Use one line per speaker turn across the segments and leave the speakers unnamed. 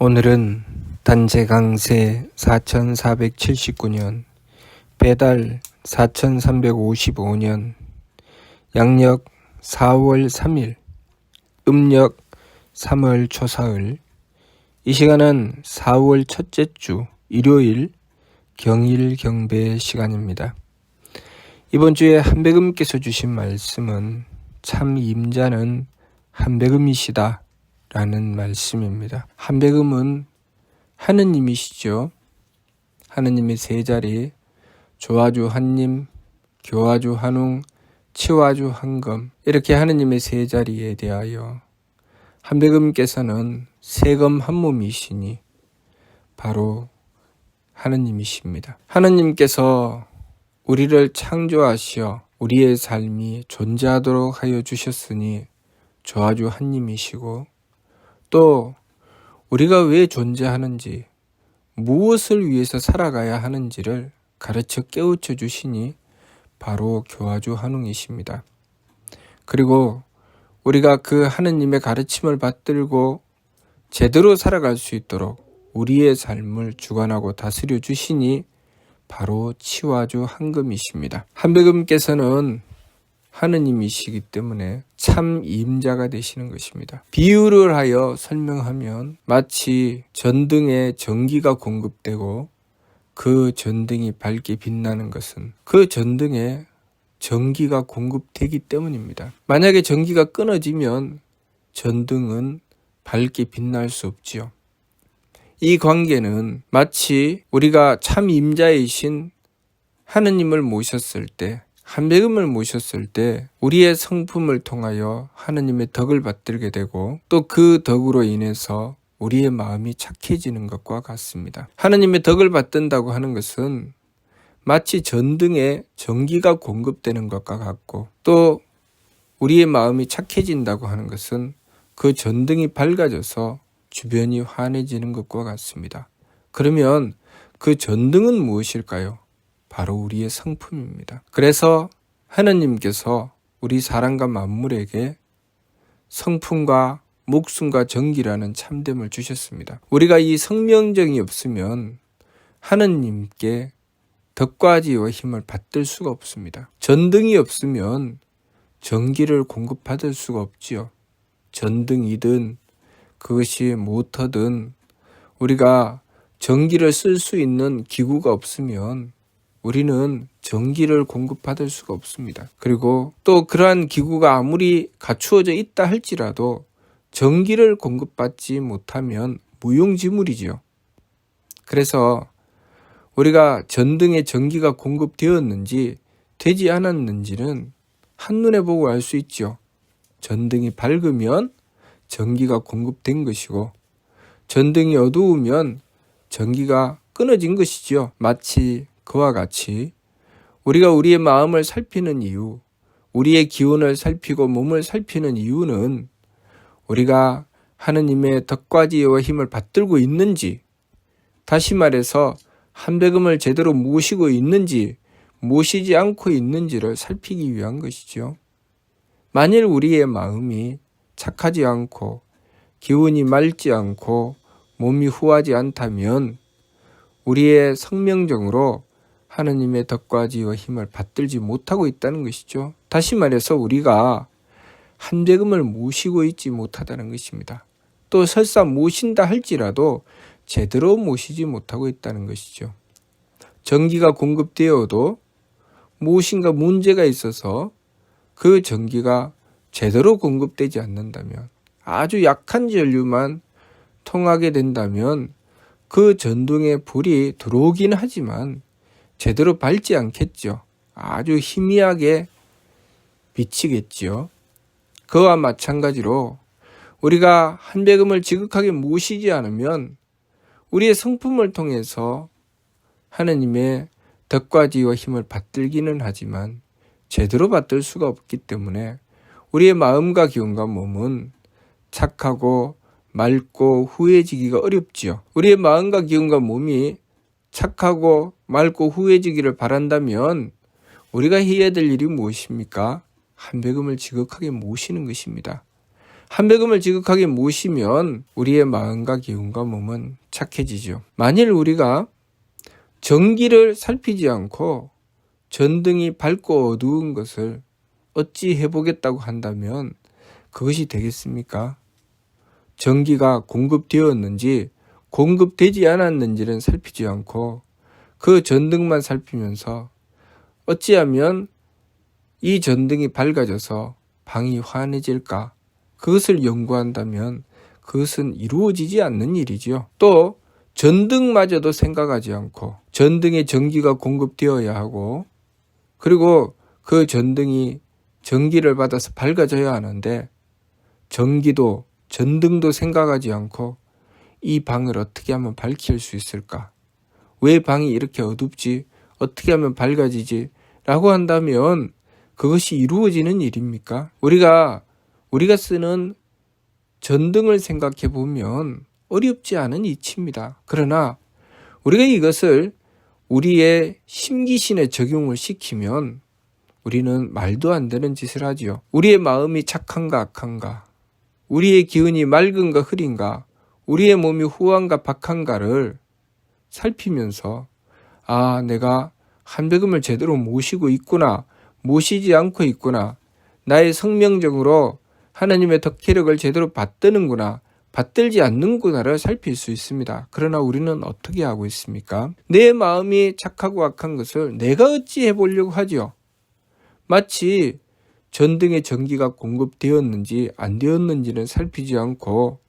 오늘은 단제강세 4479년, 배달 4355년, 양력 4월 3일, 음력 3월 초사흘, 이 시간은 4월 첫째 주 일요일 경일 경배 시간입니다. 이번 주에 한백음께서 주신 말씀은 참 임자는 한백음이시다 라는 말씀입니다. 한백음은 하느님이시죠. 하느님의 세 자리, 조화주 한님, 교화주 한웅, 치화주 한검, 이렇게 하느님의 세 자리에 대하여 한백음께서는 세검 한 몸이시니 바로 하느님이십니다. 하느님께서 우리를 창조하시어 우리의 삶이 존재하도록 하여 주셨으니 조화주 한님이시고, 또 우리가 왜 존재하는지, 무엇을 위해서 살아가야 하는지를 가르쳐 깨우쳐 주시니 바로 교화주 한웅이십니다. 그리고 우리가 그 하느님의 가르침을 받들고 제대로 살아갈 수 있도록 우리의 삶을 주관하고 다스려 주시니 바로 치화주 한금이십니다. 한백음께서는 하느님이시기 때문에 참 임자가 되시는 것입니다. 비유를 하여 설명하면 마치 전등에 전기가 공급되고 그 전등이 밝게 빛나는 것은 그 전등에 전기가 공급되기 때문입니다. 만약에 전기가 끊어지면 전등은 밝게 빛날 수 없지요. 이 관계는 마치 우리가 참 임자이신 하느님을 모셨을 때, 한백음을 모셨을 때 우리의 성품을 통하여 하느님의 덕을 받들게 되고, 또 그 덕으로 인해서 우리의 마음이 착해지는 것과 같습니다. 하느님의 덕을 받든다고 하는 것은 마치 전등에 전기가 공급되는 것과 같고, 또 우리의 마음이 착해진다고 하는 것은 그 전등이 밝아져서 주변이 환해지는 것과 같습니다. 그러면 그 전등은 무엇일까요? 바로 우리의 성품입니다. 그래서 하느님께서 우리 사람과 만물에게 성품과 목숨과 정기라는 참됨을 주셨습니다. 우리가 이 성명정이 없으면 하느님께 덕과 지혜와 힘을 받들 수가 없습니다. 전등이 없으면 전기를 공급받을 수가 없지요. 전등이든 그것이 모터든 우리가 전기를 쓸 수 있는 기구가 없으면 우리는 전기를 공급받을 수가 없습니다. 그리고 또 그러한 기구가 아무리 갖추어져 있다 할지라도 전기를 공급받지 못하면 무용지물이지요. 그래서 우리가 전등에 전기가 공급되었는지 되지 않았는지는 한눈에 보고 알 수 있죠. 전등이 밝으면 전기가 공급된 것이고, 전등이 어두우면 전기가 끊어진 것이지요. 마치 그와 같이 우리가 우리의 마음을 살피는 이유, 우리의 기운을 살피고 몸을 살피는 이유는 우리가 하느님의 덕과 지혜와 힘을 받들고 있는지, 다시 말해서 한백음을 제대로 모시고 있는지 모시지 않고 있는지를 살피기 위한 것이죠. 만일 우리의 마음이 착하지 않고 기운이 맑지 않고 몸이 후하지 않다면 우리의 성명정으로 하느님의 덕과 지혜와 힘을 받들지 못하고 있다는 것이죠. 다시 말해서 우리가 한백음을 모시고 있지 못하다는 것입니다. 또 설사 모신다 할지라도 제대로 모시지 못하고 있다는 것이죠. 전기가 공급되어도 무엇인가 문제가 있어서 그 전기가 제대로 공급되지 않는다면, 아주 약한 전류만 통하게 된다면 그 전등에 불이 들어오긴 하지만 제대로 밝지 않겠죠. 아주 희미하게 비치겠지요. 그와 마찬가지로 우리가 한백음을 지극하게 모시지 않으면 우리의 성품을 통해서 하느님의 덕과 지혜와 힘을 받들기는 하지만 제대로 받들 수가 없기 때문에 우리의 마음과 기운과 몸은 착하고 맑고 후해지기가 어렵지요. 우리의 마음과 기운과 몸이 착하고 맑고 후해지기를 바란다면 우리가 해야 될 일이 무엇입니까? 한백음을 지극하게 모시는 것입니다. 한배금을 지극하게 모시면 우리의 마음과 기운과 몸은 착해지죠. 만일 우리가 정기를 살피지 않고 전등이 밝고 어두운 것을 어찌 해보겠다고 한다면 그것이 되겠습니까? 전기가 공급되었는지 공급되지 않았는지는 살피지 않고 그 전등만 살피면서 어찌하면 이 전등이 밝아져서 방이 환해질까? 그것을 연구한다면 그것은 이루어지지 않는 일이지요. 또 전등마저도 생각하지 않고 전등에 전기가 공급되어야 하고 그리고 그 전등이 전기를 받아서 밝아져야 하는데 전기도 전등도 생각하지 않고 이 방을 어떻게 하면 밝힐 수 있을까? 왜 방이 이렇게 어둡지? 어떻게 하면 밝아지지? 라고 한다면 그것이 이루어지는 일입니까? 우리가 쓰는 전등을 생각해 보면 어렵지 않은 이치입니다. 그러나 우리가 이것을 우리의 심기신에 적용을 시키면 우리는 말도 안 되는 짓을 하지요. 우리의 마음이 착한가 악한가, 우리의 기운이 맑은가 흐린가, 우리의 몸이 후한가 박한가를 살피면서 아, 내가 한배금을 제대로 모시고 있구나, 모시지 않고 있구나, 나의 성명적으로 하나님의 덕혜력을 제대로 받드는구나, 받들지 않는구나를 살필 수 있습니다. 그러나 우리는 어떻게 하고 있습니까? 내 마음이 착하고 악한 것을 내가 어찌 해보려고 하죠. 마치 전등에 전기가 공급되었는지 안 되었는지는 살피지 않고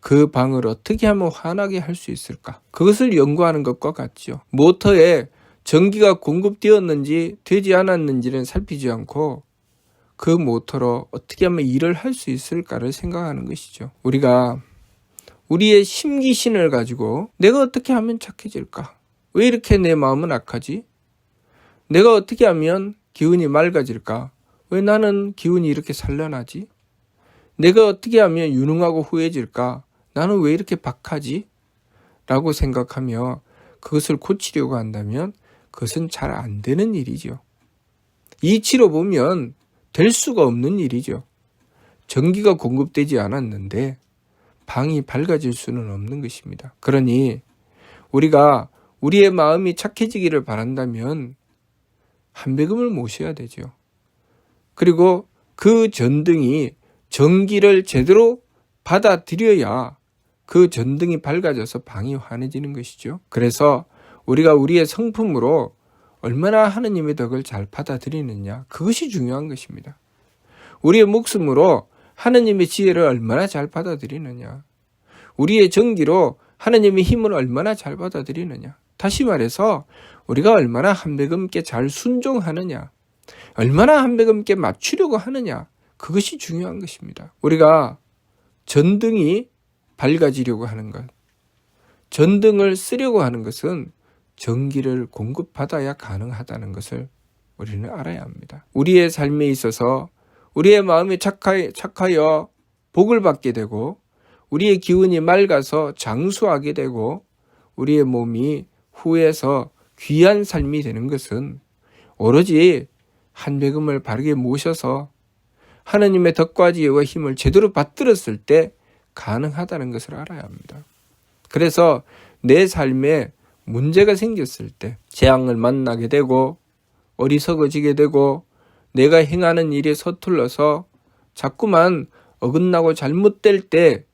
그 방을 어떻게 하면 환하게 할 수 있을까? 그것을 연구하는 것과 같죠. 모터에 전기가 공급되었는지 되지 않았는지는 살피지 않고 그 모터로 어떻게 하면 일을 할 수 있을까를 생각하는 것이죠. 우리가 우리의 심기신을 가지고 내가 어떻게 하면 착해질까? 왜 이렇게 내 마음은 악하지? 내가 어떻게 하면 기운이 맑아질까? 왜 나는 기운이 이렇게 산란하지? 내가 어떻게 하면 유능하고 후해질까? 나는 왜 이렇게 박하지? 라고 생각하며 그것을 고치려고 한다면 그것은 잘 안 되는 일이죠. 이치로 보면 될 수가 없는 일이죠. 전기가 공급되지 않았는데 방이 밝아질 수는 없는 것입니다. 그러니 우리가 우리의 마음이 착해지기를 바란다면 한배금을 모셔야 되죠. 그리고 그 전등이 전기를 제대로 받아들여야 그 전등이 밝아져서 방이 환해지는 것이죠. 그래서 우리가 우리의 성품으로 얼마나 하느님의 덕을 잘 받아들이느냐, 그것이 중요한 것입니다. 우리의 목숨으로 하느님의 지혜를 얼마나 잘 받아들이느냐, 우리의 정기로 하느님의 힘을 얼마나 잘 받아들이느냐, 다시 말해서 우리가 얼마나 한배금께 잘 순종하느냐, 얼마나 한배금께 맞추려고 하느냐, 그것이 중요한 것입니다. 우리가 전등이 밝아지려고 하는 것, 전등을 쓰려고 하는 것은 전기를 공급받아야 가능하다는 것을 우리는 알아야 합니다. 우리의 삶에 있어서 우리의 마음이 착하여 복을 받게 되고 우리의 기운이 맑아서 장수하게 되고 우리의 몸이 후해서 귀한 삶이 되는 것은 오로지 한배금을 바르게 모셔서 하나님의 덕과 지혜와 힘을 제대로 받들었을 때 가능하다는 것을 알아야 합니다. 그래서 내 삶에 문제가 생겼을 때, 재앙을 만나게 되고 어리석어지게 되고 내가 행하는 일에 서툴러서 자꾸만 어긋나고 잘못될 때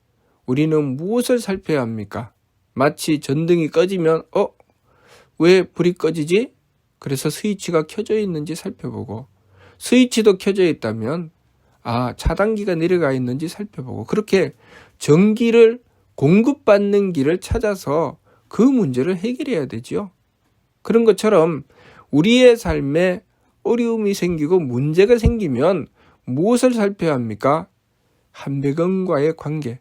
우리는 무엇을 살펴야 합니까? 마치 전등이 꺼지면 왜 불이 꺼지지? 그래서 스위치가 켜져 있는지 살펴보고, 스위치도 켜져 있다면 차단기가 내려가 있는지 살펴보고, 그렇게 전기를 공급받는 길을 찾아서 그 문제를 해결해야 되죠. 그런 것처럼 우리의 삶에 어려움이 생기고 문제가 생기면 무엇을 살펴야 합니까? 한배금과의 관계.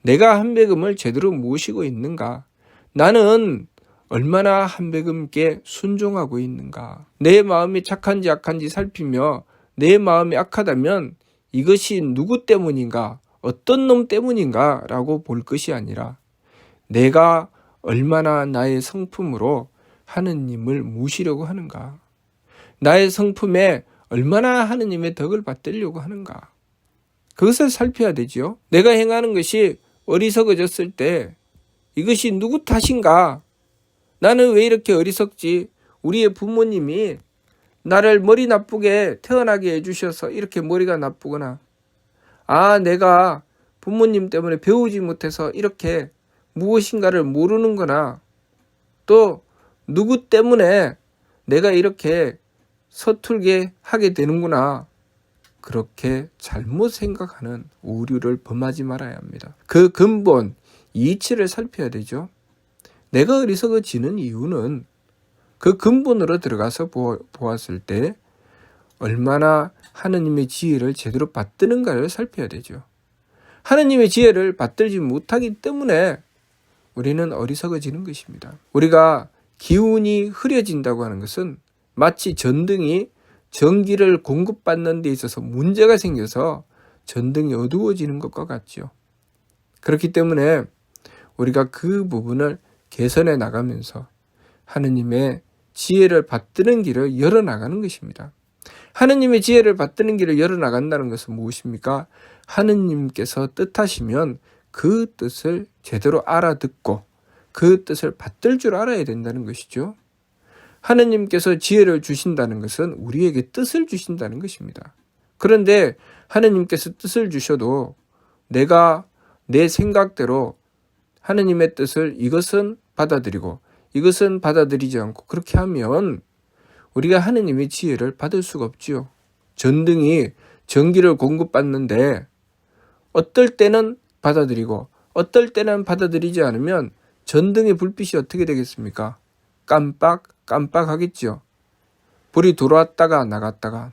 내가 한배금을 제대로 모시고 있는가? 나는 얼마나 한배금께 순종하고 있는가? 내 마음이 착한지 악한지 살피며 내 마음이 악하다면 이것이 누구 때문인가? 어떤 놈 때문인가? 라고 볼 것이 아니라 내가 얼마나 나의 성품으로 하느님을 모시려고 하는가? 나의 성품에 얼마나 하느님의 덕을 받들려고 하는가? 그것을 살펴야 되죠. 내가 행하는 것이 어리석어졌을 때 이것이 누구 탓인가? 나는 왜 이렇게 어리석지? 우리의 부모님이 나를 머리 나쁘게 태어나게 해주셔서 이렇게 머리가 나쁘구나. 내가 부모님 때문에 배우지 못해서 이렇게 무엇인가를 모르는구나. 또 누구 때문에 내가 이렇게 서툴게 하게 되는구나. 그렇게 잘못 생각하는 오류를 범하지 말아야 합니다. 그 근본, 이치를 살펴야 되죠. 내가 어리석어지는 이유는 그 근본으로 들어가서 보았을 때 얼마나 하느님의 지혜를 제대로 받드는가를 살펴야 되죠. 하느님의 지혜를 받들지 못하기 때문에 우리는 어리석어지는 것입니다. 우리가 기운이 흐려진다고 하는 것은 마치 전등이 전기를 공급받는 데 있어서 문제가 생겨서 전등이 어두워지는 것과 같죠. 그렇기 때문에 우리가 그 부분을 개선해 나가면서 하느님의 지혜를 받드는 길을 열어나가는 것입니다. 하느님의 지혜를 받드는 길을 열어나간다는 것은 무엇입니까? 하느님께서 뜻하시면 그 뜻을 제대로 알아듣고 그 뜻을 받들 줄 알아야 된다는 것이죠. 하느님께서 지혜를 주신다는 것은 우리에게 뜻을 주신다는 것입니다. 그런데 하느님께서 뜻을 주셔도 내가 내 생각대로 하느님의 뜻을 이것은 받아들이고 이것은 받아들이지 않고 그렇게 하면 우리가 하느님의 지혜를 받을 수가 없지요. 전등이 전기를 공급받는데 어떨 때는 받아들이고 어떨 때는 받아들이지 않으면 전등의 불빛이 어떻게 되겠습니까? 깜빡하겠죠. 불이 들어왔다가 나갔다가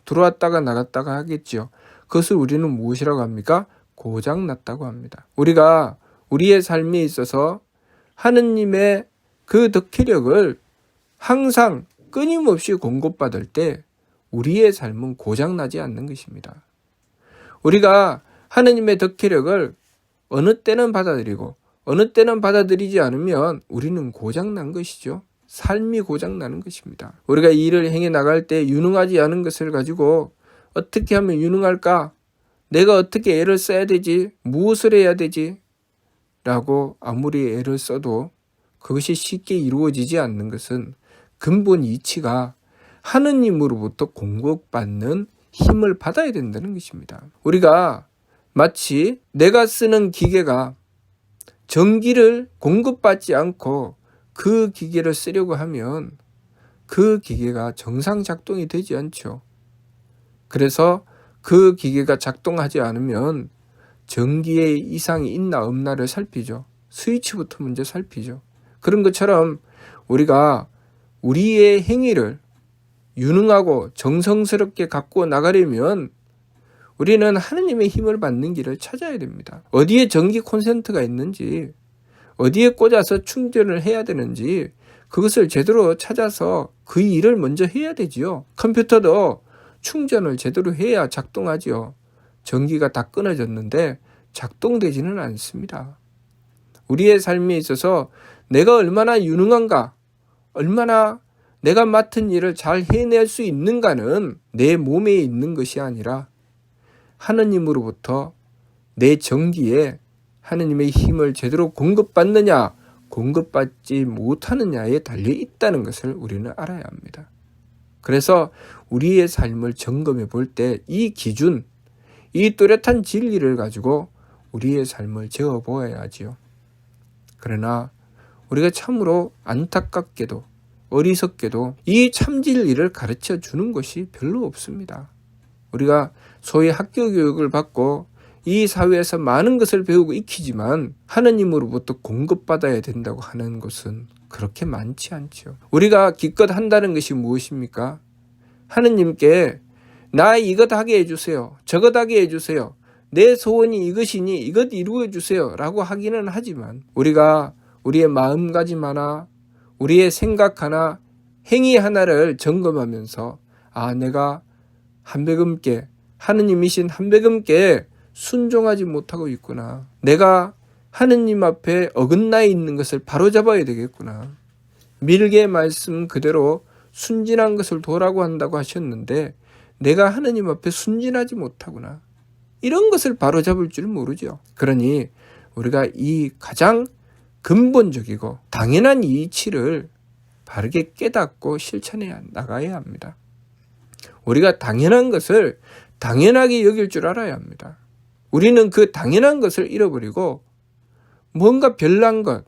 하겠죠. 그것을 우리는 무엇이라고 합니까? 고장났다고 합니다. 우리가 우리의 삶에 있어서 하느님의 그 덕혜력을 항상 끊임없이 공급받을 때 우리의 삶은 고장나지 않는 것입니다. 우리가 하느님의 덕혜력을 어느 때는 받아들이고 어느 때는 받아들이지 않으면 우리는 고장난 것이죠. 삶이 고장나는 것입니다. 우리가 일을 행해 나갈 때 유능하지 않은 것을 가지고 어떻게 하면 유능할까? 내가 어떻게 애를 써야 되지? 무엇을 해야 되지? 라고 아무리 애를 써도 그것이 쉽게 이루어지지 않는 것은 근본 이치가 하느님으로부터 공급받는 힘을 받아야 된다는 것입니다. 우리가 마치 내가 쓰는 기계가 전기를 공급받지 않고 그 기계를 쓰려고 하면 그 기계가 정상 작동이 되지 않죠. 그래서 그 기계가 작동하지 않으면 전기에 이상이 있나 없나를 살피죠. 스위치부터 먼저 살피죠. 그런 것처럼 우리가 우리의 행위를 유능하고 정성스럽게 갖고 나가려면 우리는 하느님의 힘을 받는 길을 찾아야 됩니다. 어디에 전기 콘센트가 있는지, 어디에 꽂아서 충전을 해야 되는지 그것을 제대로 찾아서 그 일을 먼저 해야 되지요. 컴퓨터도 충전을 제대로 해야 작동하지요. 전기가 다 끊어졌는데 작동되지는 않습니다. 우리의 삶에 있어서 내가 얼마나 유능한가, 얼마나 내가 맡은 일을 잘 해낼 수 있는가는 내 몸에 있는 것이 아니라 하느님으로부터 내 전기에 하느님의 힘을 제대로 공급받느냐, 공급받지 못하느냐에 달려 있다는 것을 우리는 알아야 합니다. 그래서 우리의 삶을 점검해 볼 때 이 기준, 이 뚜렷한 진리를 가지고 우리의 삶을 재어보아야 하지요. 그러나 우리가 참으로 안타깝게도 어리석게도 이 참진리를 가르쳐 주는 것이 별로 없습니다. 우리가 소위 학교 교육을 받고 이 사회에서 많은 것을 배우고 익히지만 하느님으로부터 공급받아야 된다고 하는 것은 그렇게 많지 않죠. 우리가 기껏 한다는 것이 무엇입니까? 하느님께 나 이것 하게 해주세요. 저것 하게 해주세요. 내 소원이 이것이니 이것 이루어 주세요. 라고 하기는 하지만 우리가 우리의 마음가짐 하나, 우리의 생각 하나, 행위 하나를 점검하면서 내가 한배금께 하느님이신 한배금께 순종하지 못하고 있구나. 내가 하느님 앞에 어긋나 있는 것을 바로잡아야 되겠구나. 밀게 말씀 그대로 순진한 것을 도라고 한다고 하셨는데 내가 하느님 앞에 순진하지 못하구나. 이런 것을 바로잡을 줄 모르죠. 그러니 우리가 이 가장 근본적이고 당연한 이 이치를 바르게 깨닫고 실천해 나가야 합니다. 우리가 당연한 것을 당연하게 여길 줄 알아야 합니다. 우리는 그 당연한 것을 잃어버리고 뭔가 별난 것,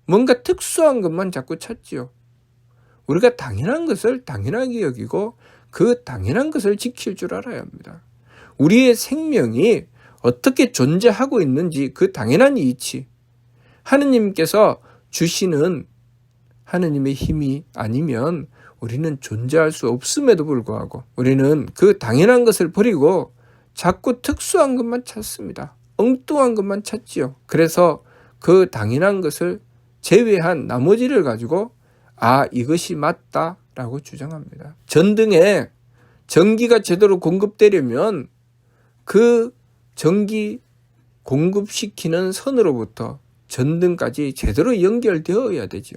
뭔가 특수한 것만 자꾸 찾지요. 우리가 당연한 것을 당연하게 여기고 그 당연한 것을 지킬 줄 알아야 합니다. 우리의 생명이 어떻게 존재하고 있는지 그 당연한 이치, 하느님께서 주시는 하느님의 힘이 아니면 우리는 존재할 수 없음에도 불구하고 우리는 그 당연한 것을 버리고 자꾸 특수한 것만 찾습니다. 엉뚱한 것만 찾지요. 그래서 그 당연한 것을 제외한 나머지를 가지고 이것이 맞다라고 주장합니다. 전등에 전기가 제대로 공급되려면 그 전기 공급시키는 선으로부터 전등까지 제대로 연결되어야 되죠.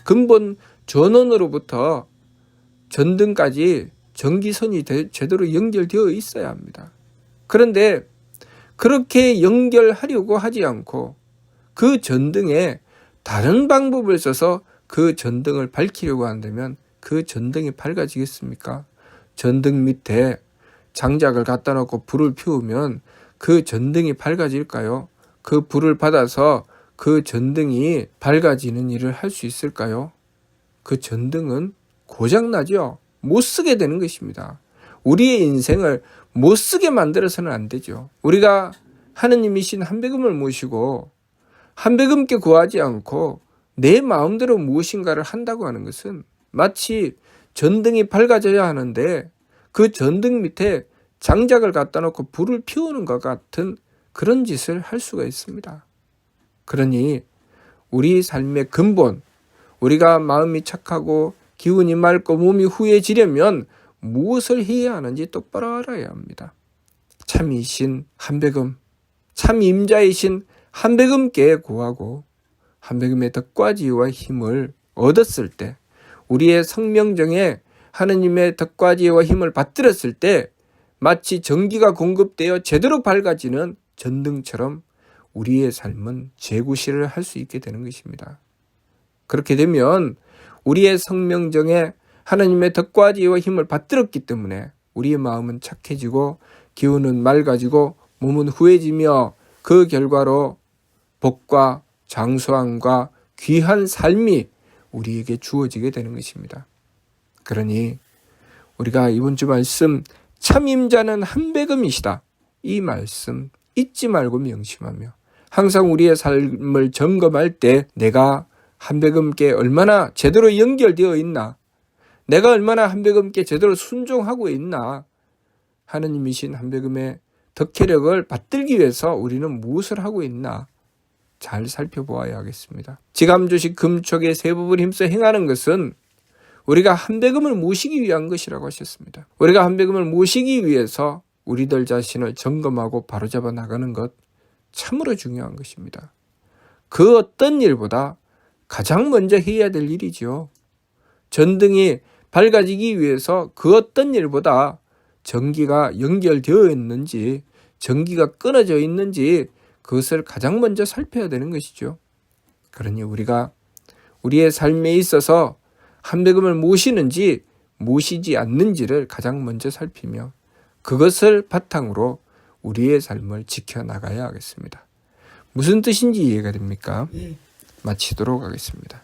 근본 전원으로부터 전등까지 전기선이 제대로 연결되어 있어야 합니다. 그런데 그렇게 연결하려고 하지 않고 그 전등에 다른 방법을 써서 그 전등을 밝히려고 한다면 그 전등이 밝아지겠습니까? 전등 밑에 장작을 갖다 놓고 불을 피우면 그 전등이 밝아질까요? 그 불을 받아서 그 전등이 밝아지는 일을 할 수 있을까요? 그 전등은 고장나죠. 못 쓰게 되는 것입니다. 우리의 인생을 못 쓰게 만들어서는 안 되죠. 우리가 하느님이신 한백음을 모시고 한백음께 구하지 않고 내 마음대로 무엇인가를 한다고 하는 것은 마치 전등이 밝아져야 하는데 그 전등 밑에 장작을 갖다 놓고 불을 피우는 것 같은 그런 짓을 할 수가 있습니다. 그러니 우리 삶의 근본, 우리가 마음이 착하고 기운이 맑고 몸이 후해지려면 무엇을 해야 하는지 똑바로 알아야 합니다. 참이신 한백음, 참임자이신 한백음께 구하고 한백음의 덕과 지혜와 힘을 얻었을 때, 우리의 성명정에 하느님의 덕과 지혜와 힘을 받들었을 때 마치 전기가 공급되어 제대로 밝아지는 전등처럼 우리의 삶은 재구실을 할 수 있게 되는 것입니다. 그렇게 되면 우리의 성명정에 하나님의 덕과 지혜와 힘을 받들었기 때문에 우리의 마음은 착해지고 기운은 맑아지고 몸은 후해지며 그 결과로 복과 장수함과 귀한 삶이 우리에게 주어지게 되는 것입니다. 그러니 우리가 이번 주 말씀 참임자는 한백음이시다. 이 말씀 잊지 말고 명심하며 항상 우리의 삶을 점검할 때 내가 한백음께 얼마나 제대로 연결되어 있나, 내가 얼마나 한백음께 제대로 순종하고 있나, 하느님이신 한백음의 덕혜력을 받들기 위해서 우리는 무엇을 하고 있나 잘 살펴보아야 하겠습니다. 지감주식 금촉의 세법을 힘써 행하는 것은 우리가 한백음을 모시기 위한 것이라고 하셨습니다. 우리가 한백음을 모시기 위해서 우리들 자신을 점검하고 바로잡아 나가는 것 참으로 중요한 것입니다. 그 어떤 일보다 가장 먼저 해야 될 일이죠. 전등이 밝아지기 위해서 그 어떤 일보다 전기가 연결되어 있는지 전기가 끊어져 있는지 그것을 가장 먼저 살펴야 되는 것이죠. 그러니 우리가 우리의 삶에 있어서 한백음을 모시는지 모시지 않는지를 가장 먼저 살피며 그것을 바탕으로 우리의 삶을 지켜나가야 하겠습니다. 무슨 뜻인지 이해가 됩니까? 마치도록 하겠습니다.